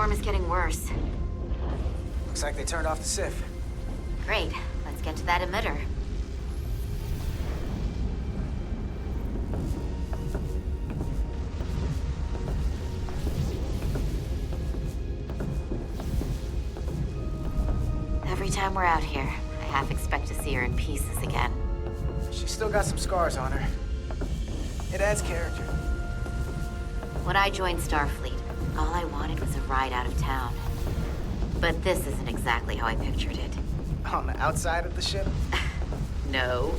storm is getting worse. Looks like they turned off the SIF. Great. Let's get to that emitter. Every time we're out here, I half expect to see her in pieces again. She's still got some scars on her. It adds character. When I joined Starfleet, all I wanted was a ride out of town. But this isn't exactly how I pictured it. On the outside of the ship? No.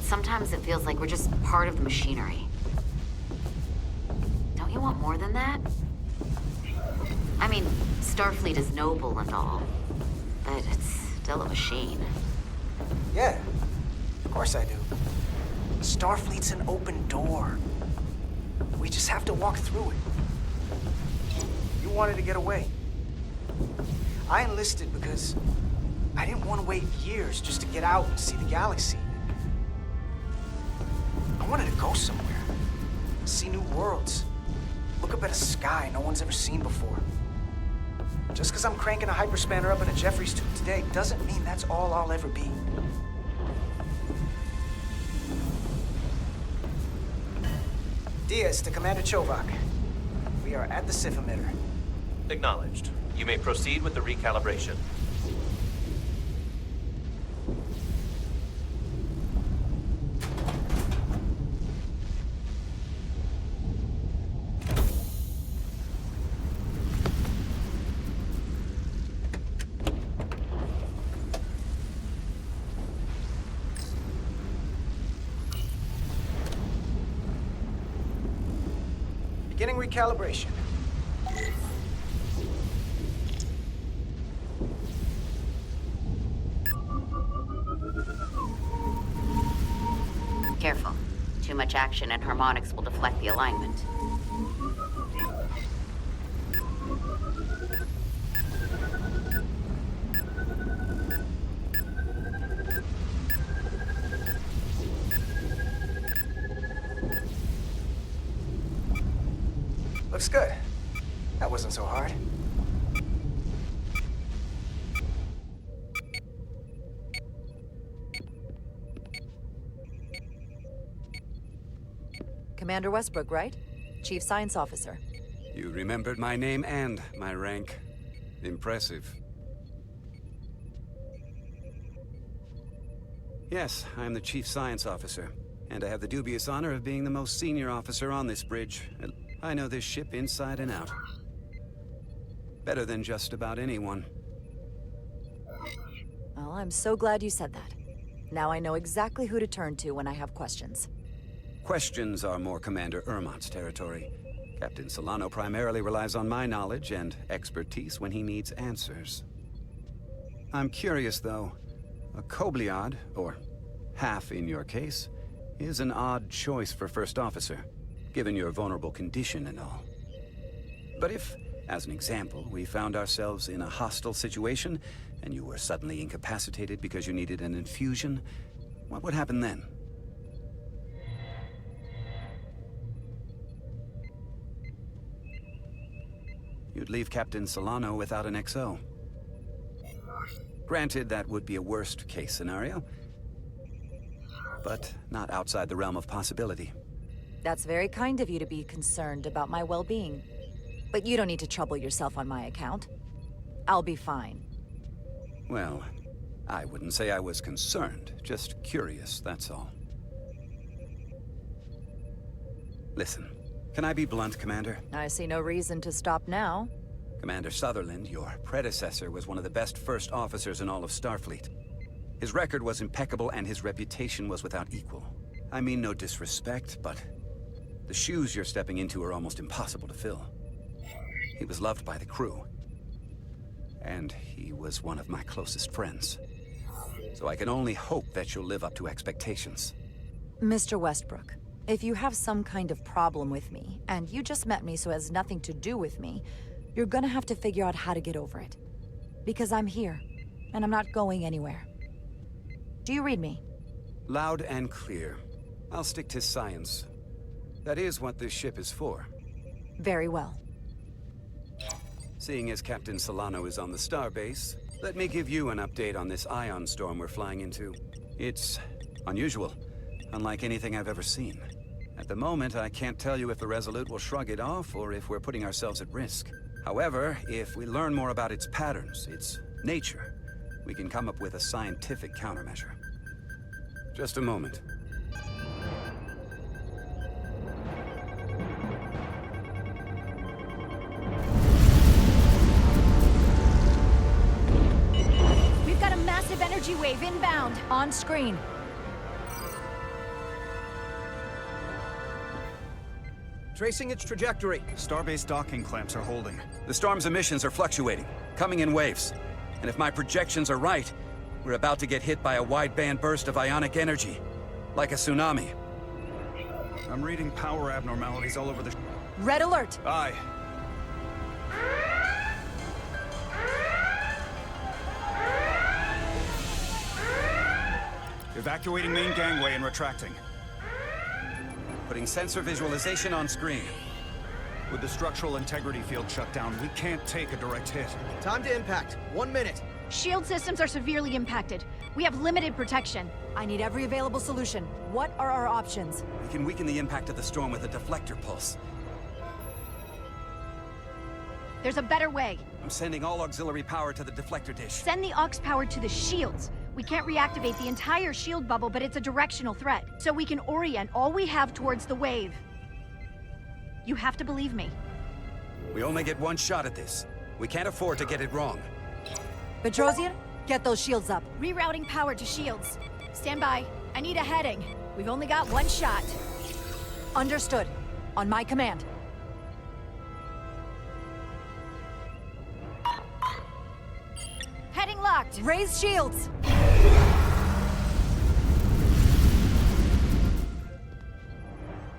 Sometimes it feels like we're just part of the machinery. Don't you want more than that? I mean, Starfleet is noble and all, but it's still a machine. Yeah, of course I do. Starfleet's an open door. We just have to walk through it. You wanted to get away. I enlisted because I didn't want to wait years just to get out and see the galaxy. I wanted to go somewhere, see new worlds, look up at a sky no one's ever seen before. Just because I'm cranking a hyperspanner up in a Jeffries tube today doesn't mean that's all I'll ever be. Diaz to Commander Chovak. We are at the SIF emitter. Acknowledged. You may proceed with the recalibration. Beginning recalibration. Careful. Too much action and harmonics will deflect the alignment. Looks good. That wasn't so hard. Commander Westbrook, right? Chief Science Officer. You remembered my name and my rank. Impressive. Yes, I'm the Chief Science Officer, and I have the dubious honor of being the most senior officer on this bridge. I know this ship inside and out. Better than just about anyone. Well, I'm so glad you said that. Now I know exactly who to turn to when I have questions. Questions are more Commander Ermont's territory. Captain Solano primarily relies on my knowledge and expertise when he needs answers. I'm curious, though. A Kobliad, or half in your case, is an odd choice for First Officer, given your vulnerable condition and all. But if, as an example, we found ourselves in a hostile situation, and you were suddenly incapacitated because you needed an infusion, what would happen then? You'd leave Captain Solano without an XO. Granted, that would be a worst-case scenario, but not outside the realm of possibility. That's very kind of you to be concerned about my well-being. But you don't need to trouble yourself on my account. I'll be fine. Well, I wouldn't say I was concerned, just curious, that's all. Listen, can I be blunt, Commander? I see no reason to stop now. Commander Sutherland, your predecessor, was one of the best first officers in all of Starfleet. His record was impeccable and his reputation was without equal. I mean no disrespect, but the shoes you're stepping into are almost impossible to fill. He was loved by the crew, and he was one of my closest friends. So I can only hope that you'll live up to expectations. Mr. Westbrook, if you have some kind of problem with me, and you just met me so it has nothing to do with me, you're gonna have to figure out how to get over it. Because I'm here, and I'm not going anywhere. Do you read me? Loud and clear. I'll stick to science. That is what this ship is for. Very well. Seeing as Captain Solano is on the starbase, let me give you an update on this ion storm we're flying into. It's unusual, unlike anything I've ever seen. At the moment, I can't tell you if the Resolute will shrug it off or if we're putting ourselves at risk. However, if we learn more about its patterns, its nature, we can come up with a scientific countermeasure. Just a moment. We've got a massive energy wave inbound. On screen. Tracing its trajectory. Starbase docking clamps are holding. The storm's emissions are fluctuating, coming in waves. And if my projections are right, we're about to get hit by a wideband burst of ionic energy, like a tsunami. I'm reading power abnormalities all over the... Red alert! Aye. Evacuating main gangway and retracting. Putting sensor visualization on screen. With the structural integrity field shut down, we can't take a direct hit. Time to impact. 1 minute. Shield systems are severely impacted. We have limited protection. I need every available solution. What are our options? We can weaken the impact of the storm with a deflector pulse. There's a better way. I'm sending all auxiliary power to the deflector dish. Send the aux power to the shields. We can't reactivate the entire shield bubble, but it's a directional threat. So we can orient all we have towards the wave. You have to believe me. We only get one shot at this. We can't afford to get it wrong. Petrosian, get those shields up. Rerouting power to shields. Stand by. I need a heading. We've only got one shot. Understood. On my command. Heading locked. Raise shields!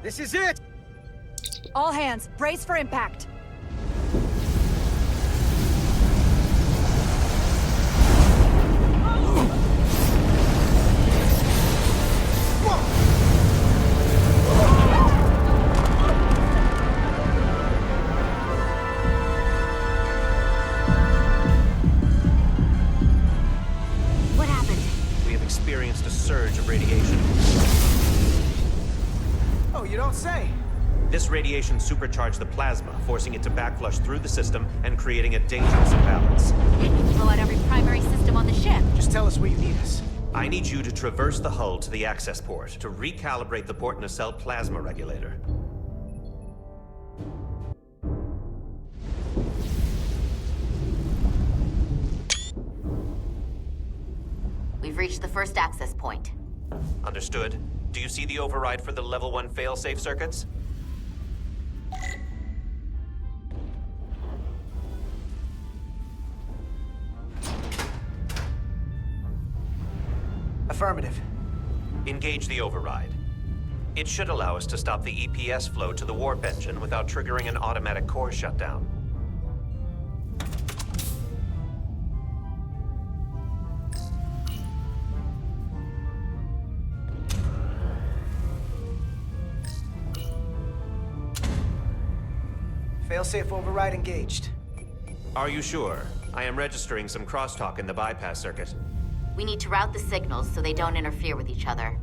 This is it! All hands, brace for impact. What happened? We have experienced a surge of radiation. Oh, you don't say. This radiation supercharged the plasma, forcing it to backflush through the system and creating a dangerous imbalance. Blow out every primary system on the ship. Just tell us where you need us. I need you to traverse the hull to the access port to recalibrate the port nacelle plasma regulator. We've reached the first access point. Understood. Do you see the override for the level 1 failsafe circuits? Affirmative. Engage the override. It should allow us to stop the EPS flow to the warp engine without triggering an automatic core shutdown. Failsafe override engaged. Are you sure? I am registering some crosstalk in the bypass circuit. We need to route the signals so they don't interfere with each other.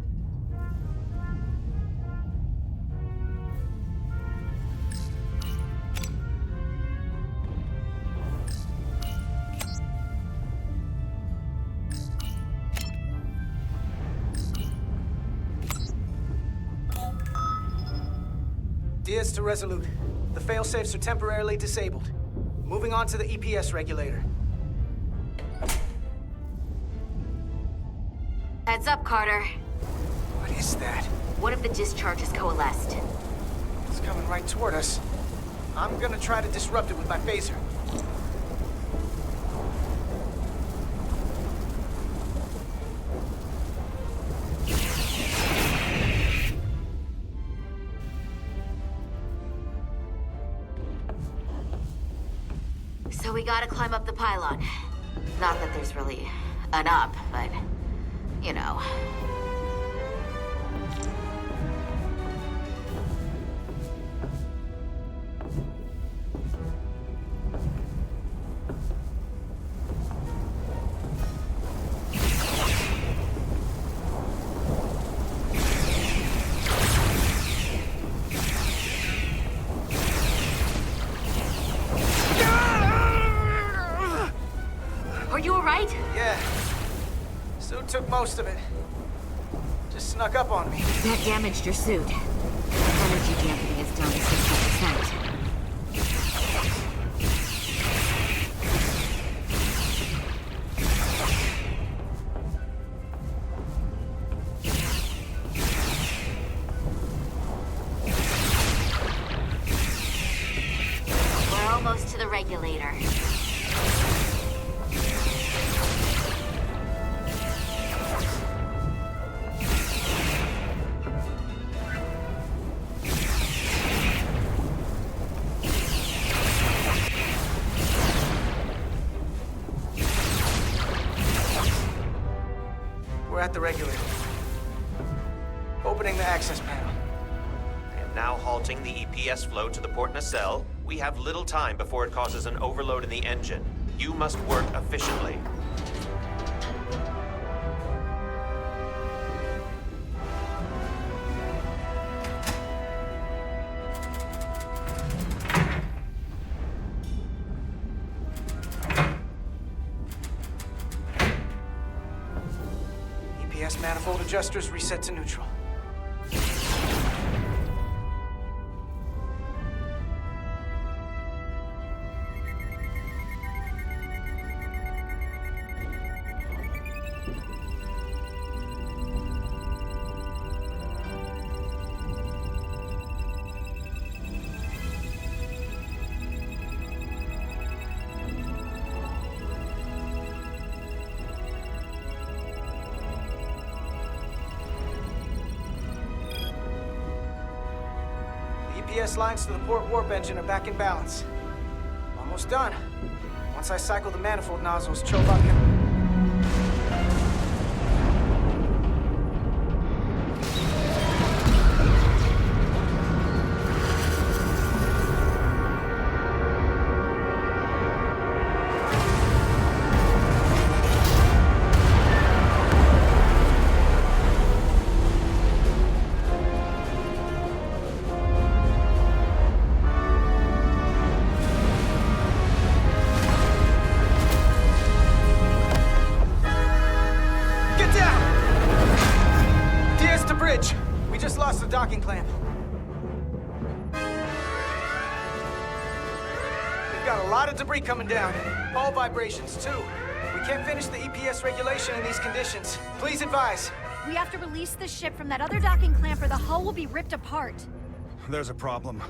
Diaz to Resolute. The failsafes are temporarily disabled. Moving on to the EPS regulator. Heads up, Carter. What is that? One of the discharges coalesced. It's coming right toward us. I'm gonna try to disrupt it with my phaser. So we gotta climb up the pylon. Not that there's really an up, but, you know. took most of it. Just snuck up on me. That damaged your suit. Energy damping is down to 60%. We're almost to the regulator. We're at the regulator. Opening the access panel. And now halting the EPS flow to the port nacelle, we have little time before it causes an overload in the engine. You must work efficiently. EPS manifold adjusters reset to neutral. EPS lines to the port warp engine are back in balance. Almost done. Once I cycle the manifold nozzles, Chobot can... Lost the docking clamp. We've got a lot of debris coming down. All vibrations, too. We can't finish the EPS regulation in these conditions. Please advise. We have to release this ship from that other docking clamp or the hull will be ripped apart. There's a problem.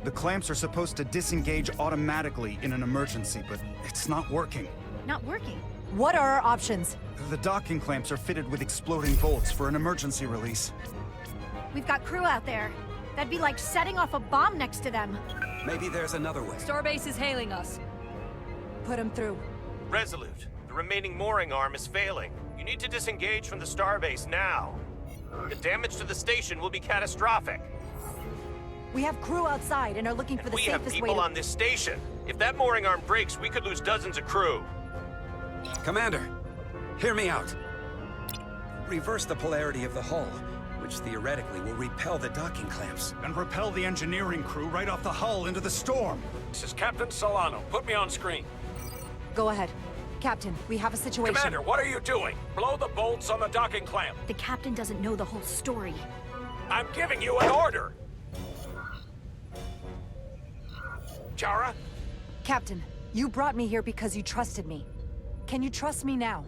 The clamps are supposed to disengage automatically in an emergency, but it's not working. Not working. What are our options? The docking clamps are fitted with exploding bolts for an emergency release. We've got crew out there. That'd be like setting off a bomb next to them. Maybe there's another way. Starbase is hailing us. Put him through. Resolute, the remaining mooring arm is failing. You need to disengage from the starbase now. The damage to the station will be catastrophic. We have crew outside and are looking for the We have safest way people to... on this station. If that mooring arm breaks, we could lose dozens of crew. Commander, hear me out. Reverse the polarity of the hull, which theoretically will repel the docking clamps. And repel the engineering crew right off the hull into the storm. This is Captain Solano. Put me on screen. Go ahead. Captain, we have a situation. Commander, what are you doing? Blow the bolts on the docking clamp. The captain doesn't know the whole story. I'm giving you an order. Chara? Captain, you brought me here because you trusted me. Can you trust me now?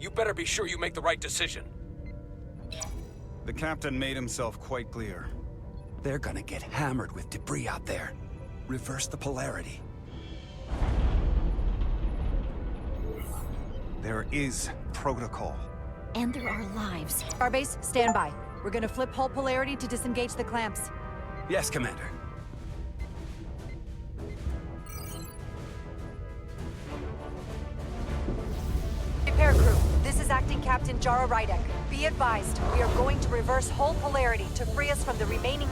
You better be sure you make the right decision. The captain made himself quite clear. They're gonna get hammered with debris out there. Reverse the polarity. There is protocol. And there are lives. Starbase, stand by. We're gonna flip hull polarity to disengage the clamps. Yes, Commander. Repair crew, this is Acting Captain Jara Rydek. Be advised, we are going to reverse hull polarity to free us from the remaining